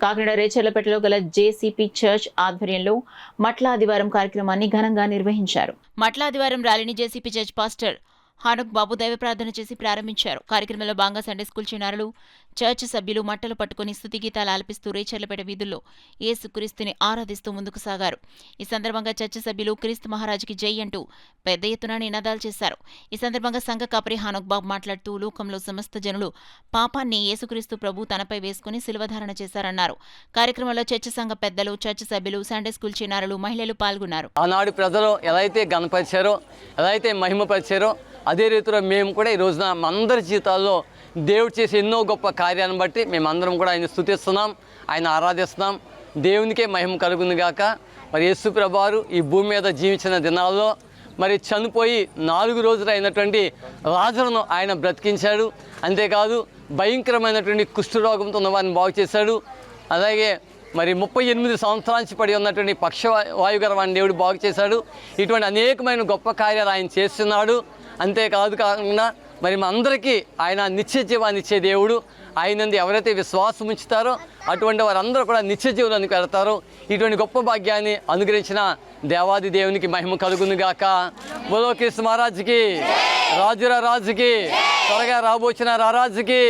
కాకినాడ రేచర్లపేటలో గల JCP church ఆధ్వర్యంలో మట్ల ఆదివారం కార్యక్రమాన్ని ఘనంగా నిర్వహించారు. మట్ల ఆదివారం ర్యాలీని జేసీపీ చర్చ్ పాస్టర్ హానుక్ బాబు దైవ ప్రార్థన చేసి ప్రారంభించారు. కార్యక్రమంలో భాగంగా సండే స్కూల్ చిన్నారులు, చర్చ్ సభ్యులు మట్టలు పట్టుకుని స్తుతి గీతాలు ఆలపిస్తూ రేచర్లపేట వీధుల్లో యేసుక్రీస్తుని ఆరాధిస్తూ ముందుకు సాగారు. ఈ సందర్భంగా చర్చ్ సభ్యులు క్రీస్తు మహారాజుకి జై అంటూ పెద్ద ఎత్తున నినాదాలు చేశారు. ఈ సందర్భంగా సంఘ కాపరి హానుక్ బాబు మాట్లాడుతూ లోకంలో సమస్త జనులు పాపాన్ని యేసుక్రీస్తు ప్రభు తనపై వేసుకుని శిలువధారణ చేశారన్నారు. కార్యక్రమంలో చర్చ్ సంఘ పెద్దలు, చర్చ్ సభ్యులు, సండే స్కూల్ చిన్నారులు, మహిళలు పాల్గొన్నారు. ఆనాడు ప్రజలు ఎలా అయితే గణపరిచారో, ఎలా అయితే మహిమపరిచారో, అదే రీతిలో మేము కూడా ఈ రోజున అందరి జీవితాల్లో దేవుడు చేసే ఎన్నో గొప్ప కార్యాలను బట్టి మేమందరం కూడా ఆయన స్తుతిస్తున్నాం, ఆయన ఆరాధిస్తున్నాం. దేవునికే మహిమ కలుగును గాక. మరి యేసు ప్రభువారు ఈ భూమి మీద జీవించిన దినాల్లో మరి చనిపోయి 4 రోజులు అయినటువంటి లాజరును ఆయన బ్రతికించాడు. అంతేకాదు భయంకరమైనటువంటి కుష్ఠరోగంతో ఉన్న వారిని బాగు చేశాడు. అలాగే మరి 38 సంవత్సరాల నుంచి పడి ఉన్నటువంటి పక్షవాయుగరవాన్ని దేవుడు బాగు చేశాడు. ఇటువంటి అనేకమైన గొప్ప కార్యాలు ఆయన చేస్తున్నాడు. అంతేకాదు కాకుండా మరి మా అందరికీ ఆయన నిత్య జీవాన్ని ఇచ్చే దేవుడు. ఆయనందు ఎవరైతే విశ్వాసం ఉంచుతారో అటువంటి వారందరూ కూడా నిత్య జీవులకు వెళతారో. ఇటువంటి గొప్ప భాగ్యాన్ని అనుగ్రహించిన దేవాది దేవునికి మహిమ కలుగును గాక. బోలో కృష్ణ మహారాజుకి, రాజుల రాజుకి, త్వరగా రాబోచిన రారాజుకి.